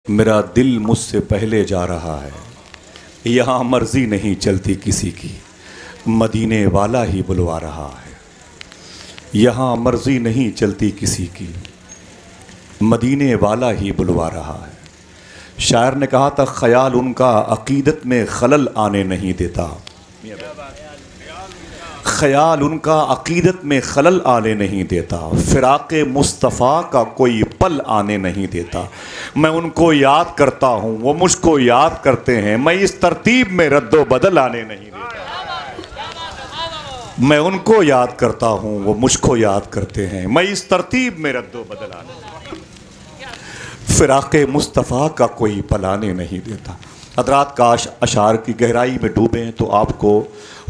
मेरा दिल मुझसे पहले जा रहा है, यहाँ मर्जी नहीं चलती किसी की, मदीने वाला ही बुलवा रहा है। यहाँ मर्जी नहीं चलती किसी की, मदीने वाला ही बुलवा रहा है। शायर ने कहा था, ख्याल उनका अकीदत में खलल आने नहीं देता, ख्याल उनका अकीदत में खलल आने नहीं देता, फिराक़े मुस्तफ़ा का कोई पल आने नहीं देता। मैं उनको याद करता हूँ, वो मुझको याद करते हैं, मैं इस तरतीब में रद्दो बदल आने नहीं देता। मैं उनको याद करता हूँ, वो मुझको याद करते हैं, मैं इस तरतीब में रद्दो बदल आने नहीं देता। फिराक़े मुस्तफ़ा का कोई पल आने नहीं देता। हज़रात, काश अशार की गहराई में डूबें तो आपको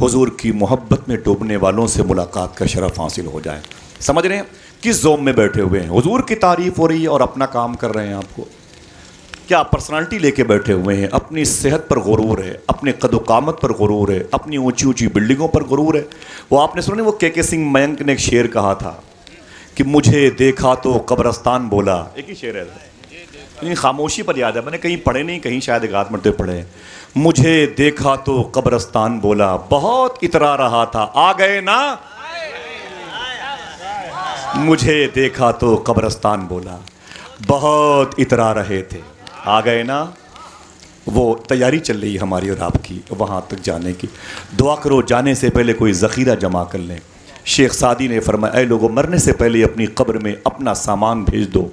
हुजूर की मोहब्बत में डूबने वालों से मुलाकात का शरफ़ हासिल हो जाए। समझ रहे हैं किस ज़ोम में बैठे हुए हैं? हुजूर की तारीफ़ हो रही है और अपना काम कर रहे हैं। आपको क्या पर्सनालिटी लेके बैठे हुए हैं? अपनी सेहत पर गुरूर है, अपने कद-ओ-कामत पर गुरूर है, अपनी ऊंची ऊंची बिल्डिंगों पर गुरूर है। वो आपने सुना वो के सिंह मयंक ने एक शेर कहा था कि मुझे देखा तो कब्रस्तान बोला। एक ही शेर है, खामोशी पर याद है, मैंने कहीं पढ़े नहीं, कहीं शायद एक आध मरते पढ़े। मुझे देखा तो कब्रस्तान बोला, बहुत इतरा रहा था, आ गए ना। मुझे देखा तो कब्रस्तान बोला, बहुत इतरा रहे थे, आ गए ना। वो तैयारी चल रही है हमारी और आपकी वहाँ तक जाने की। दुआ करो जाने से पहले कोई ज़ख़ीरा जमा कर लें। शेख सादी ने फरमाया, ऐ लोगों, मरने से पहले अपनी कब्र में अपना सामान भेज दो,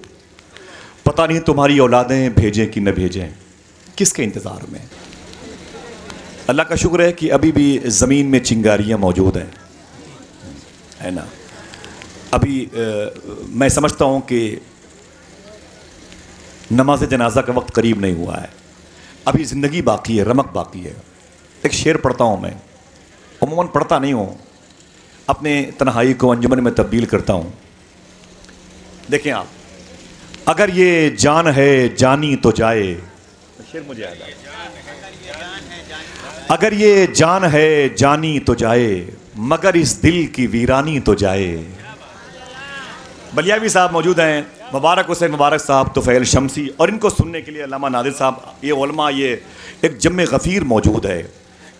पता नहीं तुम्हारी औलादें भेजें कि न भेजें, किसके इंतज़ार में। अल्लाह का शुक्र है कि अभी भी ज़मीन में चिंगारियाँ मौजूद हैं, है ना। अभी मैं समझता हूँ कि नमाज जनाजा का वक्त करीब नहीं हुआ है, अभी ज़िंदगी बाकी है, रमक बाकी है। एक शेर पढ़ता हूँ मैं, अमूमन पढ़ता नहीं हूँ, अपने तन्हाई को अंजुमन में तब्दील करता हूँ। देखें आप, अगर ये जान है जानी तो जाए, शेर मुझे याद आया, अगर ये जान है जानी तो जाए, मगर इस दिल की वीरानी तो जाए। बलियावी साहब मौजूद हैं, मुबारक हुसैन मुबारक साहब, तुफ़ैल शमसी, और इनको सुनने के लिए अल्लामा नादिर साहब, ये उलमा, ये एक जम्मे गफ़ीर मौजूद है।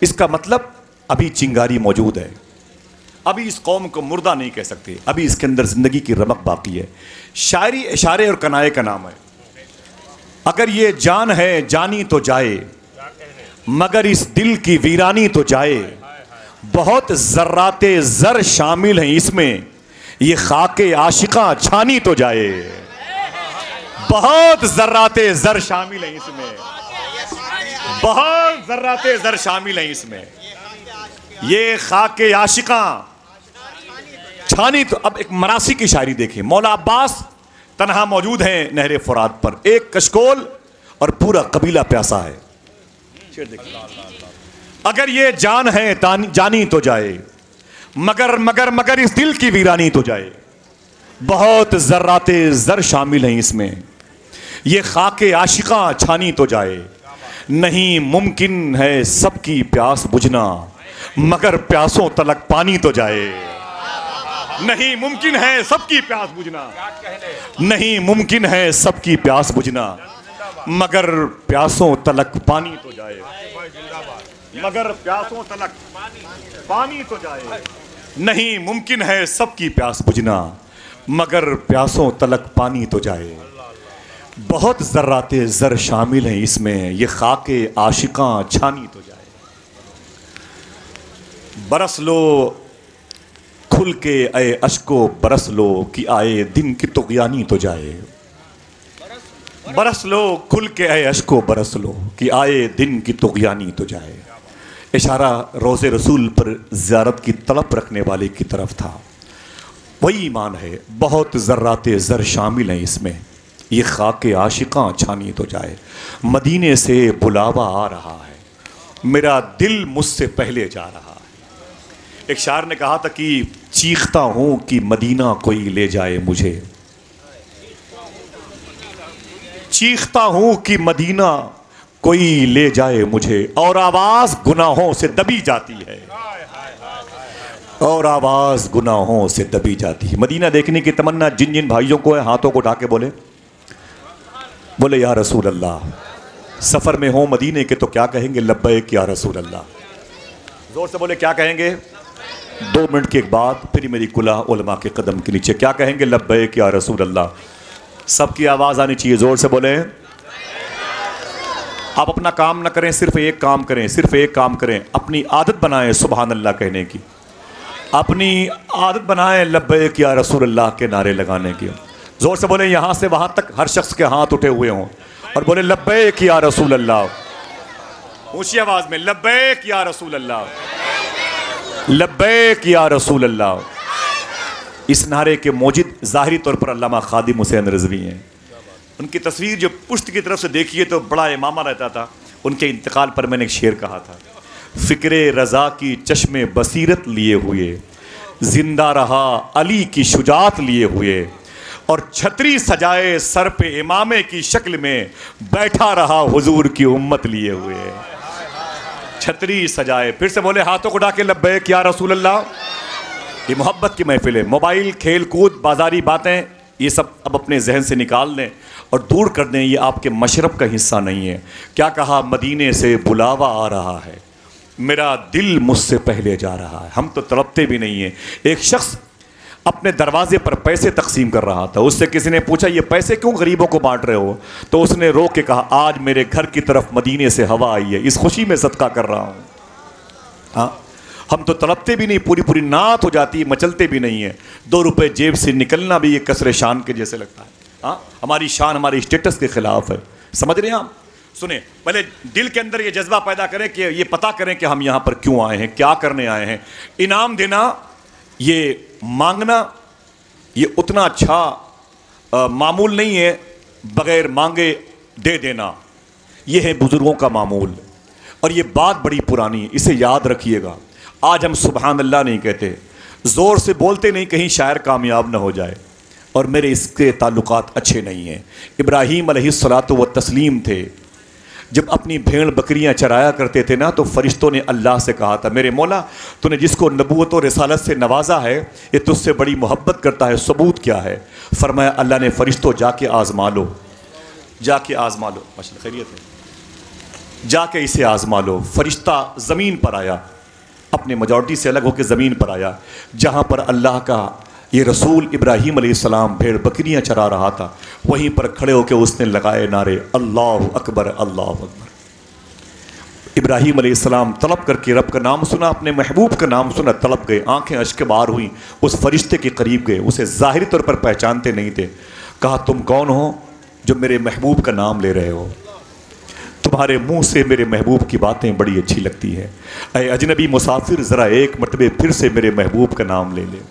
इसका मतलब अभी चिंगारी मौजूद है, अभी इस कौम को मुर्दा नहीं कह सकते, अभी इसके अंदर ज़िंदगी की रमक बाकी है। शायरी इशारे और कनाए का नाम है। अगर ये जान है जानी तो जाए, मगर इस दिल की वीरानी तो जाए। बहुत ज़र्राते ज़र शामिल हैं इसमें, ये खाके आशिका छानी तो जाए। बहुत ज़र्राते ज़र शामिल हैं इसमें, बहुत ज़र्राते ज़र शामिल हैं इसमें, ये खाके आशिका छानी तो। अब एक मरासी की शायरी देखिए, मौला अब्बास तन्हा मौजूद हैं नहरे फुरात पर, एक कशकोल और पूरा कबीला प्यासा है। अगर ये जान है जानी तो जाए, मगर मगर मगर इस दिल की वीरानी तो जाए। बहुत ज़र्राते ज़र शामिल हैं इसमें, ये खाके आशिका छानी तो जाए। नहीं मुमकिन है सबकी प्यास बुझना, मगर प्यासों तलक पानी तो जाए। नहीं मुमकिन है सबकी प्यास बुझना, नहीं मुमकिन है सबकी प्यास बुझना, मगर प्यासों तलक पानी तो जाए। मगर प्यासों तलक पानी तो जाए। नहीं मुमकिन है सबकी प्यास बुझना, मगर प्यासों तलक पानी तो जाए। बहुत ज़र्राते ज़र शामिल हैं इसमें, ये खाके आशिका छानी तो जाए। बरस लो खुल के ऐ अश्को बरस लो, कि आए दिन की तुग़यानी तो जाए। बरस लो खुल के ऐ अश्को बरस लो, कि आए दिन की तुग़यानी तो जाए। इशारा रोज़े रसूल पर ज़ियारत की तड़प रखने वाले की तरफ था। वही ईमान है। बहुत ज़र्राते ज़र शामिल हैं इसमें, ये खाके आशिका छानी तो जाए। मदीने से बुलावा आ रहा है, मेरा दिल मुझसे पहले जा रहा है। एक शायर ने कहा था कि चीखता हूँ कि मदीना कोई ले जाए मुझे, चीखता हूँ कि मदीना कोई ले जाए मुझे, और आवाज़ गुनाहों से दबी जाती है, और आवाज़ गुनाहों से दबी जाती है। मदीना देखने की तमन्ना जिन जिन भाइयों को है, हाथों को उठा के बोले। बोले या रसूल अल्लाह, सफ़र में हो मदीने के तो क्या कहेंगे? लब्बैक या रसूल अल्लाह। ज़ोर से बोले क्या कहेंगे? 2 मिनट के बाद फिर मेरी कुल्ला उलमा के कदम के नीचे क्या कहेंगे? लब्बैक या रसूल अल्लाह। सबकी आवाज़ आनी चाहिए, ज़ोर से बोले। आप अपना काम ना करें, सिर्फ एक काम करें, सिर्फ एक काम करें। अपनी आदत बनाएं सुभान अल्लाह कहने की, अपनी आदत बनाएं लब्बैक या रसूल अल्लाह के नारे लगाने की। ज़ोर से बोले, यहाँ से वहाँ तक हर शख्स के हाथ उठे हुए हों और बोले लब्बैक या रसूल अल्लाह। ऊंची आवाज़ में लब्बैक या रसूल अल्लाह, लब्बैक या रसूल अल्लाह। इस नारे के मौजिद ज़ाहिरी तौर पर अल्लामा खादिम हुसैन रिज़वी हैं। उनकी तस्वीर जो पुश्त की तरफ से देखिए तो बड़ा इमामा रहता था। उनके इंतकाल पर मैंने एक शेर कहा था, फ़िक्रे रज़ा की चश्मे बसीरत लिए हुए, जिंदा रहा अली की शुजात लिए हुए, और छतरी सजाए सर पे इमामे की शक्ल में बैठा रहा हुजूर की उम्मत लिए हुए। छतरी सजाए, फिर से बोले हाथों को उठा के लब्बैक या रसूल अल्लाह। ये मोहब्बत की महफिल है। मोबाइल, खेल कूद, बाजारी बातें, ये सब अब अपने जहन से निकाल लें और दूर कर दें। ये आपके मशरब का हिस्सा नहीं है। क्या कहा? मदीने से बुलावा आ रहा है, मेरा दिल मुझसे पहले जा रहा है। हम तो तड़पते भी नहीं हैं। एक शख्स अपने दरवाजे पर पैसे तकसीम कर रहा था। उससे किसी ने पूछा ये पैसे क्यों गरीबों को बांट रहे हो? तो उसने रो के कहा आज मेरे घर की तरफ मदीने से हवा आई है, इस खुशी में सदका कर रहा हूँ। हाँ, हम तो तड़पते भी नहीं, पूरी पूरी नात हो जाती है, मचलते भी नहीं है। 2 रुपए जेब से निकलना भी ये कसरे शान के जैसे लगता है। हाँ, हमारी शान हमारे स्टेटस के खिलाफ है। समझ रहे हैं आप? सुने, पहले दिल के अंदर ये जज्बा पैदा करें कि ये पता करें कि हम यहाँ पर क्यों आए हैं, क्या करने आए हैं। इनाम देना, ये मांगना, ये उतना अच्छा मामूल नहीं है। बगैर मांगे दे देना, ये है बुजुर्गों का मामूल। और ये बात बड़ी पुरानी है, इसे याद रखिएगा। आज हम सुभान अल्लाह नहीं कहते, ज़ोर से बोलते नहीं कहीं शायर कामयाब ना हो जाए। और मेरे इसके ताल्लुकात अच्छे नहीं हैं। इब्राहीम अलैहिस्सलातु व तस्लीम थे, जब अपनी भेड़ बकरियां चराया करते थे ना, तो फरिश्तों ने अल्लाह से कहा था मेरे मौला तूने जिसको नबूवत और रिसालत से नवाजा है ये तुझसे बड़ी मोहब्बत करता है, सबूत क्या है? फरमाया अल्लाह ने फरिश्तों जाके आज़मा लो, जाके आज़मा लो। माशाअल्लाह खैरियत है, जाके इसे आज़मा लो। फरिश्ता ज़मीन पर आया, अपने मेजॉरिटी से अलग होकर ज़मीन पर आया, जहाँ पर अल्लाह का ये रसूल इब्राहीम अलैहिस्सलाम भेड़ बकरियां चरा रहा था। वहीं पर खड़े होकर उसने लगाए नारे अल्लाह अकबर अल्लाह अकबर। इब्राहीम अलैहिस्सलाम तलब करके रब का नाम सुना, अपने महबूब का नाम सुना, तलब गए, आंखें अश्क बार हुई, उस फरिश्ते के करीब गए। उसे ज़ाहिरी तौर पर पहचानते नहीं थे। कहा तुम कौन हो जो मेरे महबूब का नाम ले रहे हो? तुम्हारे मुंह से मेरे महबूब की बातें बड़ी अच्छी लगती हैं। ऐ अजनबी मुसाफिर ज़रा एक मरतबे फिर से मेरे महबूब का नाम ले ले।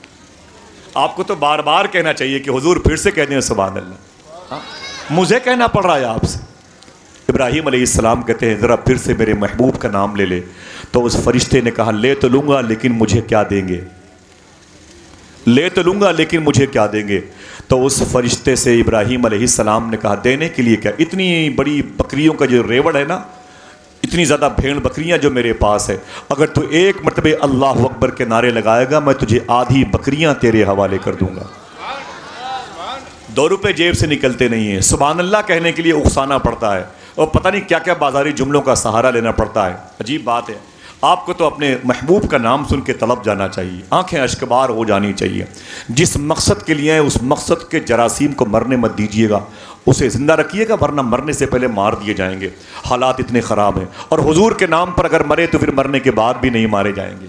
आपको तो बार बार कहना चाहिए कि हुजूर फिर से कह दें सुभान अल्लाह। हाँ, मुझे कहना पड़ रहा है आपसे। इब्राहीम अलैहिस्सलाम कहते हैं ज़रा फिर से मेरे महबूब का नाम ले ले। तो उस फरिश्ते ने कहा ले तो लूँगा लेकिन मुझे क्या देंगे? ले तो लूँगा लेकिन मुझे क्या देंगे? तो उस फरिश्ते से इब्राहीम अलैहिस्सलाम ने कहा देने के लिए क्या? इतनी बड़ी बकरियों का जो रेवड़ है ना, इतनी ज़्यादा भेड़ बकरियां जो मेरे पास है, अगर तू एक मरतबे अल्लाह अकबर के नारे लगाएगा मैं तुझे आधी बकरियां तेरे हवाले कर दूंगा। 2 रुपए जेब से निकलते नहीं है। सुभान अल्लाह कहने के लिए उकसाना पड़ता है और पता नहीं क्या क्या बाजारी जुमलों का सहारा लेना पड़ता है। अजीब बात है। आपको तो अपने महबूब का नाम सुन के तलब जाना चाहिए, आंखें अश्कबार हो जानी चाहिए। जिस मकसद के लिए है उस मकसद के जरासीम को मरने मत दीजिएगा, उसे ज़िंदा रखिएगा, वरना मरने से पहले मार दिए जाएंगे। हालात इतने ख़राब हैं। और हुजूर के नाम पर अगर मरे तो फिर मरने के बाद भी नहीं मारे जाएंगे।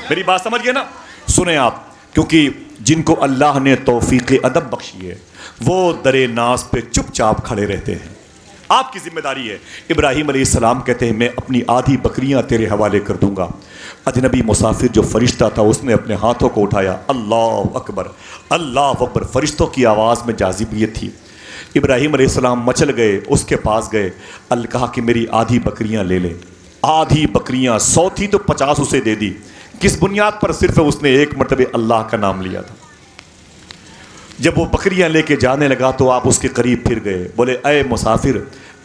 मेरी बात समझिए ना? सुने आप, क्योंकि जिनको अल्लाह ने तौफीक अदब बख्शी है वो दरे नाज पे चुपचाप खड़े रहते हैं। आपकी जिम्मेदारी है। इब्राहीम अलैहिस्सलाम कहते हैं मैं अपनी आधी बकरियां तेरे हवाले कर दूंगा। अजनबी मुसाफिर जो फरिश्ता था उसने अपने हाथों को उठाया, अल्लाह अकबर अल्लाह अकबर। फरिश्तों की आवाज़ में जाज़िबियत थी। इब्राहीम अलैहिस्सलाम मचल गए, उसके पास गए। अल्लाह कहा कि मेरी आधी बकरियां ले ले। आधी बकरियां 100 थी तो 50 उसे दे दी। किस बुनियाद पर? सिर्फ उसने एक मरतबे अल्लाह का नाम लिया था। जब वो बकरियां लेके जाने लगा तो आप उसके करीब फिर गए, बोले ऐ मुसाफिर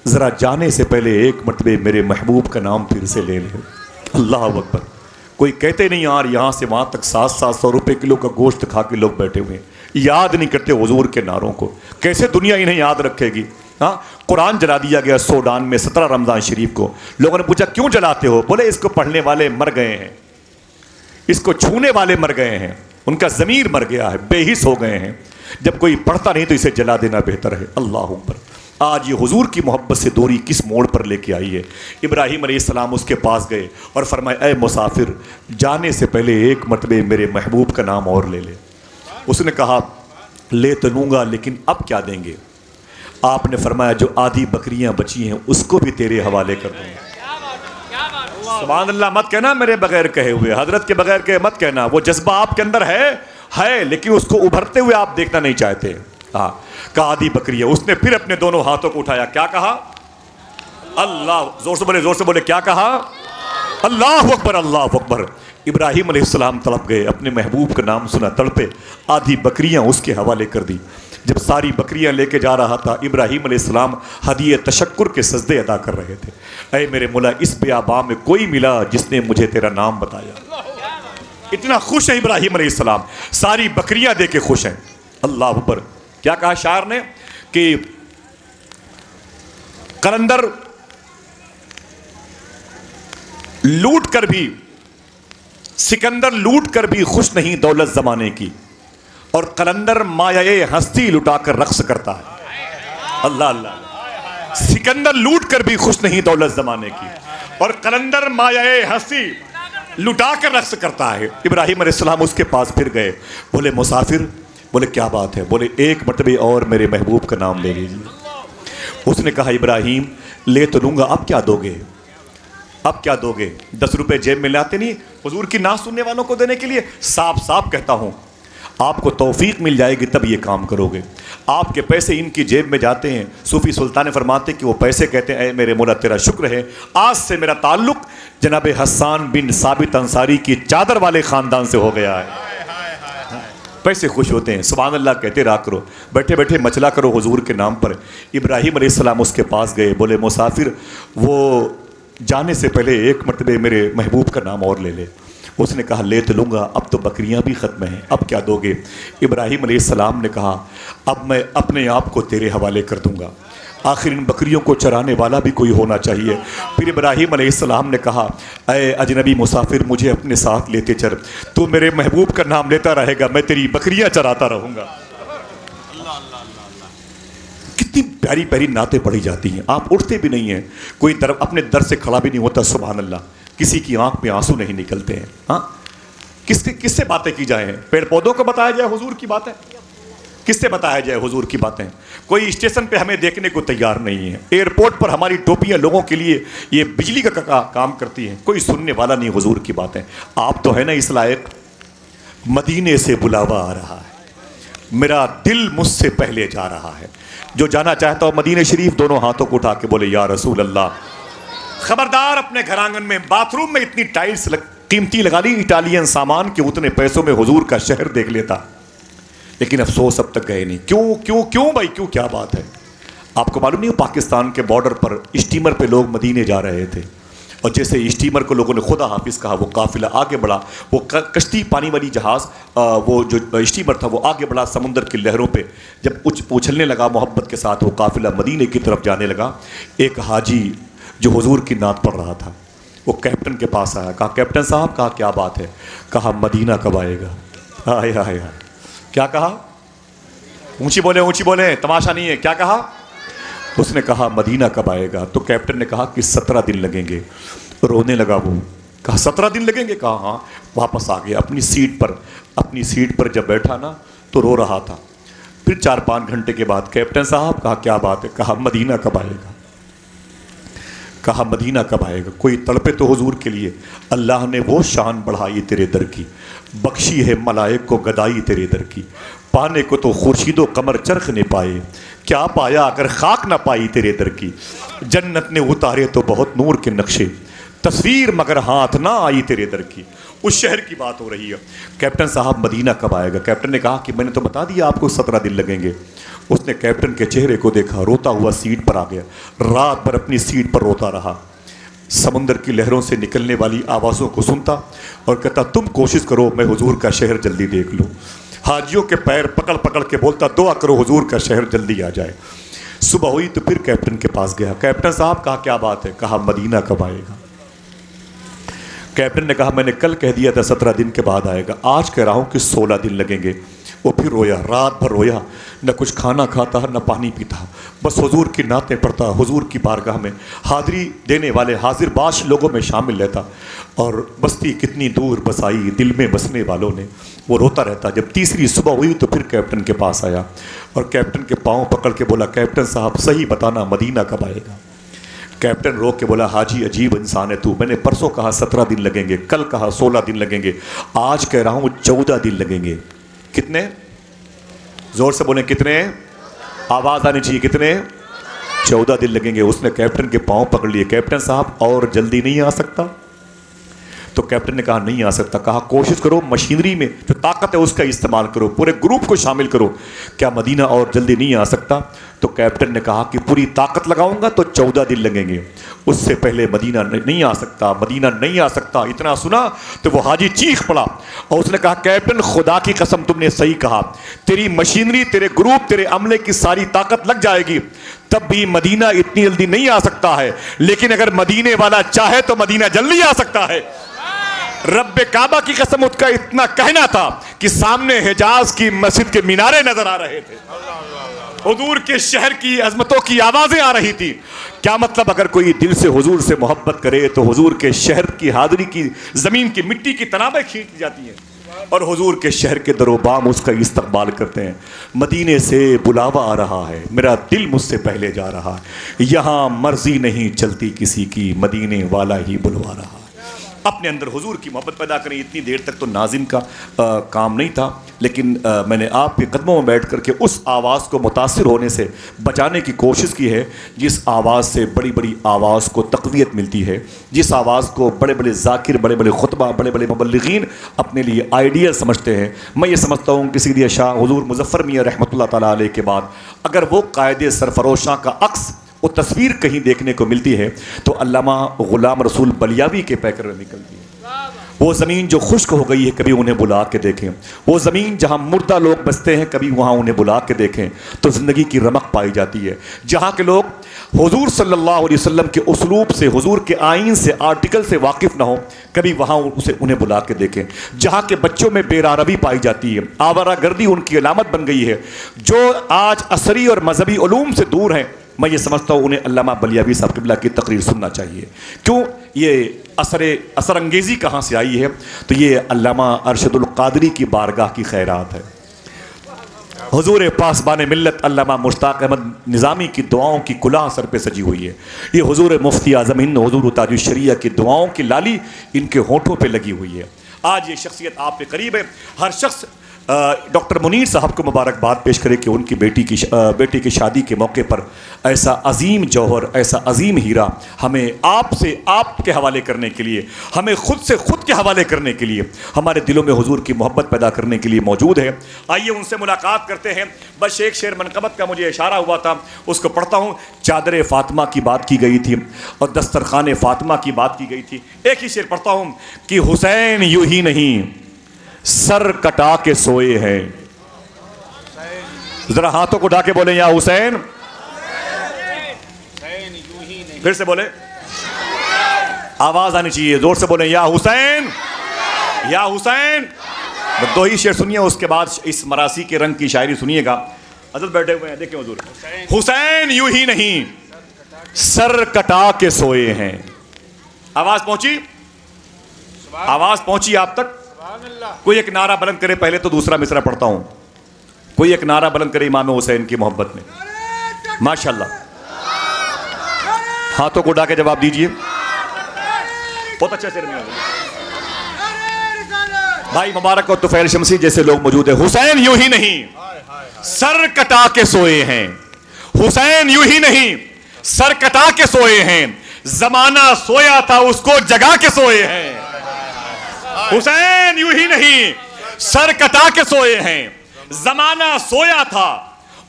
ज़रा जाने से पहले एक मरतबे मेरे महबूब का नाम फिर से ले ले। अल्लाह अकबर। कोई कहते नहीं यार यहाँ से वहाँ तक 700-700 रुपये किलो का गोश्त खा के लोग बैठे हुए हैं। याद नहीं करते हुजूर के नारों को। कैसे दुनिया इन्हें याद रखेगी? हाँ, कुरान जला दिया गया सूडान में 17 रमज़ान शरीफ को। लोगों ने पूछा क्यों जलाते हो? बोले इसको पढ़ने वाले मर गए हैं, इसको छूने वाले मर गए हैं, उनका ज़मीर मर गया है, बेहिस हो गए हैं। जब कोई पढ़ता नहीं तो इसे जला देना बेहतर है। अल्लाह अकबर। आज ये हुजूर की मोहब्बत से दूरी किस मोड़ पर लेके आई है। इब्राहीम अलैहिस्सलाम उसके पास गए और फरमाया, ऐ मुसाफिर, जाने से पहले एक मरतबे मेरे महबूब का नाम और ले ले। उसने कहा ले तो लूँगा, लेकिन अब क्या देंगे? आपने फरमाया जो आधी बकरियां बची हैं उसको भी तेरे हवाले कर दूंगा। सुभान अल्लाह मत कहना मेरे बगैर कहे हुए, हजरत के बगैर कहे मत कहना। वो जज्बा आपके अंदर है, लेकिन उसको उभरते हुए आप देखना नहीं चाहते। हाँ, कहा आधी बकरियां। उसने फिर अपने दोनों हाथों को उठाया, क्या कहा? अल्लाह, जोर से बोले क्या कहा? अल्लाह अकबर, अल्लाह अकबर। इब्राहीम अलैहिस्सलाम तड़प गए, अपने महबूब का नाम सुना, तड़पे, आधी बकरियां उसके हवाले कर दी। जब सारी बकरियां लेके जा रहा था, इब्राहीम अलैहिस्सलाम हदिये तशक्कुर के सजदे अदा कर रहे थे। ऐ मेरे मौला, इस बियाबा में कोई मिला जिसने मुझे तेरा नाम बताया। इतना खुश है इब्राहीम अलैहिस्सलाम, सारी बकरियां देके खुश हैं। अल्लाह अकबर। क्या कहा शायर ने कि कलंदर लूट कर भी, सिकंदर लूट कर भी खुश नहीं दौलत जमाने की, और कलंदर मायाए हस्ती लुटाकर रक्स करता है। अल्लाह अल्लाह। सिकंदर लूट कर भी खुश नहीं दौलत जमाने की, और कलंदर मायाए हस्ती लुटाकर रक्स करता है। इब्राहीम अलैहिस्सलाम उसके पास फिर गए, बोले मुसाफिर, बोले क्या बात है? बोले एक मरतबे और मेरे महबूब का नाम ले लीजिए। उसने कहा इब्राहीम ले तो लूँगा, अब क्या दोगे? अब क्या दोगे? 10 रुपये जेब में लाते नहीं हुजूर की ना सुनने वालों को देने के लिए? साफ साफ कहता हूँ, आपको तौफीक मिल जाएगी तब ये काम करोगे। आपके पैसे इनकी जेब में जाते हैं। सूफी सुल्तान फरमाते कि वो पैसे कहते हैं, ऐ मेरे मौला तेरा शुक्र है, आज से मेरा ताल्लुक जनाब हसन बिन साबित अंसारी की चादर वाले ख़ानदान से हो गया है। पैसे खुश होते हैं। सुभान अल्लाह कहते रहा करो, बैठे बैठे मचला करो हुजूर के नाम पर। इब्राहीम अलैहिस्सलाम उसके पास गए, बोले मुसाफिर, वो जाने से पहले एक मरतबे मेरे महबूब का नाम और ले ले। उसने कहा ले तो लूँगा, अब तो बकरियां भी ख़त्म हैं, अब क्या दोगे? इब्राहीम अलैहिस्सलाम ने कहा अब मैं अपने आप को तेरे हवाले कर दूँगा, आखिर इन बकरियों को चराने वाला भी कोई होना चाहिए। फिर इब्राहीम अलैहिस्सलाम ने कहा ऐ अजनबी मुसाफिर, मुझे अपने साथ लेते चल, तू मेरे महबूब का नाम लेता रहेगा, मैं तेरी बकरियां चराता रहूँगा। कितनी प्यारी प्यारी नातें पढ़ी जाती हैं। आप उठते भी नहीं हैं, कोई दर अपने दर से खड़ा भी नहीं होता। सुभान अल्लाह। किसी की आंख में आंसू नहीं निकलते हैं। हाँ, किससे बातें की जाए? पेड़ पौधों को बताया जाए हुजूर की बातें? किससे बताया जाए हुजूर की बातें? कोई स्टेशन पे हमें देखने को तैयार नहीं है। एयरपोर्ट पर हमारी टोपियां लोगों के लिए ये बिजली का काम करती हैं। कोई सुनने वाला नहीं हुजूर की बातें। आप तो है ना इस लायक। मदीने से बुलावा आ रहा है, मेरा दिल मुझसे पहले जा रहा है। जो जाना चाहता हो मदीने शरीफ, दोनों हाथों को उठा के बोले या रसूल अल्लाह। खबरदार, अपने घर आंगन में बाथरूम में इतनी टाइल्स कीमती लगा ली इटालियन सामान के, उतने पैसों में हुजूर का शहर देख लेता। लेकिन अफसोस अब तक गए नहीं। क्यों क्यों क्यों भाई, क्यों? क्या बात है? आपको मालूम नहीं, पाकिस्तान के बॉर्डर पर स्टीमर पे लोग मदीने जा रहे थे, और जैसे स्टीमर को लोगों ने खुदा हाफिज़ कहा, वो काफिला आगे बढ़ा। वो कश्ती, पानी वाली जहाज़, वो जो स्टीमर था वो आगे बढ़ा समुंदर की लहरों पे। जब उछलने लगा मोहब्बत के साथ, वो काफिला मदीने की तरफ जाने लगा। एक हाजी जो हुजूर की नात पढ़ रहा था, वो कैप्टन के पास आया। कहा कैप्टन साहब, कहा क्या बात है? कहा मदीना कब आएगा? हाय हाय हाय। क्या कहा? ऊंची बोले, तमाशा नहीं है। क्या कहा? उसने कहा मदीना कब आएगा? तो कैप्टन ने कहा कि 17 दिन लगेंगे। रोने लगा वो। कहा 17 दिन लगेंगे? कहा हाँ। वापस आ गया अपनी सीट पर जब बैठा ना तो रो रहा था। फिर 4-5 घंटे के बाद कैप्टन साहब, कहा क्या बात है? कहा मदीना कब आएगा? कहा मदीना कब आएगा? कोई तड़पे तो हुजूर के लिए। अल्लाह ने वो शान बढ़ाई तेरे दर की, बख्शी है मलाइक को गदाई तेरे दर की। पाने को तो खुर्शीदो कमर चरख ने पाए, क्या पाया अगर खाक ना पाई तेरे दर की। जन्नत ने उतारे तो बहुत नूर के नक्शे, तस्वीर मगर हाथ ना आई तेरे दर की। उस शहर की बात हो रही है। कैप्टन साहब मदीना कब आएगा? कैप्टन ने कहा कि मैंने तो बता दिया आपको 17 दिन लगेंगे। उसने कैप्टन के चेहरे को देखा, रोता हुआ सीट पर आ गया। रात भर अपनी सीट पर रोता रहा, समुंदर की लहरों से निकलने वाली आवाज़ों को सुनता और कहता तुम कोशिश करो मैं हुजूर का शहर जल्दी देख लूँ। हाजियों के पैर पकड़ पकड़ के बोलता दुआ करो हुजूर का शहर जल्दी आ जाए। सुबह हुई तो फिर कैप्टन के पास गया। कैप्टन साहब कहा क्या बात है? कहा मदीना कब आएगा? कैप्टन ने कहा मैंने कल कह दिया था 17 दिन के बाद आएगा, आज कह रहा हूँ कि 16 दिन लगेंगे। वो फिर रोया, रात भर रोया, न कुछ खाना खाता न पानी पीता, बस हुजूर की नातें पढ़ता, हुजूर की बारगाह में हाज़िरी देने वाले हाजिर बाश लोगों में शामिल रहता। और बस्ती कितनी दूर बसाई दिल में बसने वालों ने, वो रोता रहता। जब तीसरी सुबह हुई तो फिर कैप्टन के पास आया और कैप्टन के पाँव पकड़ के बोला कैप्टन साहब सही बताना मदीना कब आएगा? कैप्टन रो के बोला हाजी अजीब इंसान है तू, मैंने परसों कहा 17 दिन लगेंगे, कल कहा 16 दिन लगेंगे, आज कह रहा हूँ 14 दिन लगेंगे। कितने? जोर से बोले कितने? आवाज़ आनी चाहिए, कितने? 14 दिन लगेंगे। उसने कैप्टन के पाँव पकड़ लिए, कैप्टन साहब और जल्दी नहीं आ सकता? तो कैप्टन ने कहा नहीं आ सकता। कहा कोशिश करो, मशीनरी में जो ताकत है उसका इस्तेमाल करो, पूरे ग्रुप को शामिल करो, क्या मदीना और जल्दी नहीं आ सकता? तो कैप्टन ने कहा कि पूरी ताकत लगाऊंगा तो 14 दिन लगेंगे, उससे पहले मदीना नहीं आ सकता, मदीना नहीं आ सकता। इतना सुना तो वो हाजी चीख पड़ा और उसने कहा कैप्टन खुदा की कसम तुमने सही कहा, तेरी मशीनरी, तेरे ग्रुप, तेरे अमले की सारी ताकत लग जाएगी तब भी मदीना इतनी जल्दी नहीं आ सकता है, लेकिन अगर मदीने वाला चाहे तो मदीना जल्दी आ सकता है। रब्बे काबा की कसम उसका इतना कहना था कि सामने हिजाज की मस्जिद के मीनारे नजर आ रहे थे, हुजूर के शहर की अजमतों की आवाजें आ रही थी। क्या मतलब अगर कोई दिल से हुजूर से मोहब्बत करे तो हुजूर के शहर की हाजिरी की जमीन की मिट्टी की तनाबें खींच जाती हैं और हुजूर के शहर के दरोबाम उसका इस्तकबाल करते हैं। मदीने से बुलावा आ रहा है, मेरा दिल मुझसे पहले जा रहा है, यहाँ मर्जी नहीं चलती किसी की, मदीने वाला ही बुलवा रहा है। अपने अंदर हुजूर की मोहब्बत पैदा करें। इतनी देर तक तो नाज़िम का काम नहीं था, लेकिन मैंने आपके कदमों में बैठ करके उस आवाज़ को मुतासिर होने से बचाने की कोशिश की है जिस आवाज़ से बड़ी बड़ी आवाज़ को तक़वियत मिलती है, जिस आवाज़ को बड़े बड़े ज़ाकिर, बड़े बड़े खुतबा, बड़े बड़े मुबल्लिगीन अपने लिए आइडियल समझते हैं। मैं ये समझता हूँ कि सीधी शाह हुजूर मुज़फ़्फ़र मियाँ रहमतुल्लाह ताला अलैह के बाद अगर वो कायदे सरफरोशां का अक्स वो तस्वीर कहीं देखने को मिलती है तो अल्लामा ग़ुलाम रसूल बलियावी के पैकर में निकलती है। वो ज़मीन जो खुश्क हो गई है कभी उन्हें बुला के देखें, वो ज़मीन जहाँ मुर्दा लोग बसते हैं कभी वहाँ उन्हें बुला के देखें तो ज़िंदगी की रमक पाई जाती है। जहाँ के लोग हुजूर सल्लल्लाहु अलैहि वसल्लम के उसलूब से, हुजूर के आइन से, आर्टिकल से वाकिफ़ ना हो, कभी वहाँ उन्हें बुला के देखें। जहाँ के बच्चों में बेरारबी पाई जाती है, आवारागर्दी उनकी अलामत बन गई है, जो आज असरी और मजहबी उलूम से दूर हैं, मैं ये समझता हूँ उन्हें अल्लामा बलियावी साहब क़िबला की तकरीर सुनना चाहिए। क्यों? ये असर अंगेज़ी कहाँ से आई है? तो ये अल्लामा अरशदुल क़ादरी की बारगाह की खैरात है। हुजूर पासबान मिल्लत अल्लामा मुश्ताक अहमद निज़ामी की दुआओं की कुलाह सर पे सजी हुई है। ये हुजूर मुफ्ती आज़म हिंद हुजूर ताजुश शरिया की दुआओं की लाली इनके होठों पे लगी हुई है। आज ये शख्सियत आप पे करीब है। हर शख्स डॉक्टर मुनीर साहब को मुबारकबाद पेश करे कि उनकी बेटी की शादी के मौके पर ऐसा अजीम जौहर, ऐसा अजीम हीरा हमें आपसे आपके हवाले करने के लिए, हमें खुद से खुद के हवाले करने के लिए, हमारे दिलों में हुजूर की मोहब्बत पैदा करने के लिए मौजूद है। आइए उनसे मुलाकात करते हैं। बस एक शेर मनक़बत का मुझे इशारा हुआ था, उसको पढ़ता हूँ। चादर फ़ातिमा की बात की गई थी और दस्तरखान फ़ातिमा की बात की गई थी। एक ही शेर पढ़ता हूँ कि हुसैन यूँ ही नहीं सर कटा के सोए हैं। जरा हाथों को उठा के बोले या हुसैन। फिर से बोले, आवाज आनी चाहिए, जोर से बोले या हुसैन, या हुसैन। दो ही शेर सुनिए, उसके बाद इस मरासी के रंग की शायरी सुनिएगा। हज़रत बैठे हुए हैं, देखिए हुजूर। हुसैन यूं ही नहीं सर कटा के सोए हैं। आवाज पहुंची? आवाज पहुंची आप तक? कोई एक नारा बुलंद करे, पहले तो दूसरा मिसरा पढ़ता हूं। कोई एक नारा बुलंद करे इमाम हुसैन की मोहब्बत में। माशाल्लाह, हाथों को उठा के जवाब दीजिए। बहुत अच्छा शेर में भाई मुबारक और तुफैल शमसी जैसे लोग मौजूद है। हुसैन यूं ही नहीं सर कटा के सोए हैं, हुसैन यूं ही नहीं सर कटा के सोए हैं, जमाना सोया था उसको जगा के सोए हैं। हुसैन यूं ही नहीं सर कटा के सोए हैं, जमाना सोया था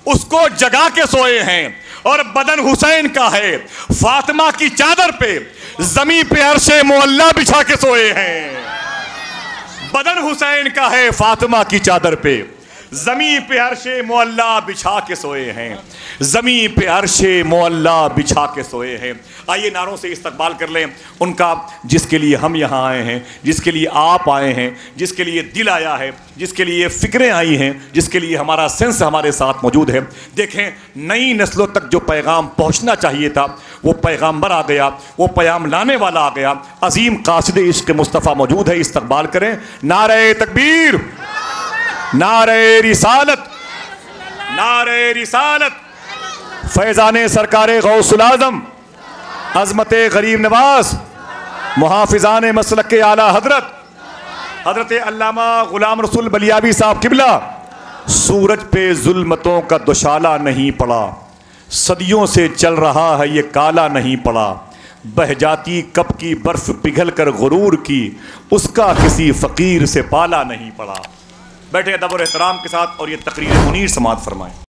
उसको जगा के सोए हैं। और बदन हुसैन का है फातिमा की चादर पे, जमी पे अर्शे मुअल्ला बिछा के सोए हैं। बदन हुसैन का है फातिमा की चादर पे, ज़मीं पे अर्शे मुअल्ला बिछा के सोए हैं, ज़मीं पे अर्शे मुअल्ला बिछा के सोए हैं। आइए नारों से इस्तकबाल कर लें उनका, जिसके लिए हम यहाँ आए हैं, जिसके लिए आप आए हैं, जिसके लिए दिल आया है, जिसके लिए फ़िक्रें आई हैं, जिसके लिए हमारा सेंस हमारे साथ मौजूद है। देखें, नई नस्लों तक जो पैगाम पहुँचना चाहिए था वो पैगाम्बर आ गया, वो पैगाम लाने वाला आ गया। अजीम कासिद इश्क मुस्तफ़ा मौजूद है, इस्तकबाल करें। नारे तकबीर, नारे रिसालत, नारे रिसालत। फैज़ाने सरकारे गौसुल आज़म अज़मते गरीब नवाज मुहाफ़िज़ाने मसलक के आला हज़रत हज़रत अल्लामा ग़ुलाम रसूल बलियावी साहब किबला। सूरज पे जुल्मतों का दुशाला नहीं पड़ा, सदियों से चल रहा है ये काला नहीं पड़ा। बह जाती कब की बर्फ़ पिघल कर गुरूर की, उसका किसी फ़कीर से पाला नहीं पड़ा। बैठे अदब और एहतराम के साथ और ये तकरीर मुनीर समाअत फरमाएं।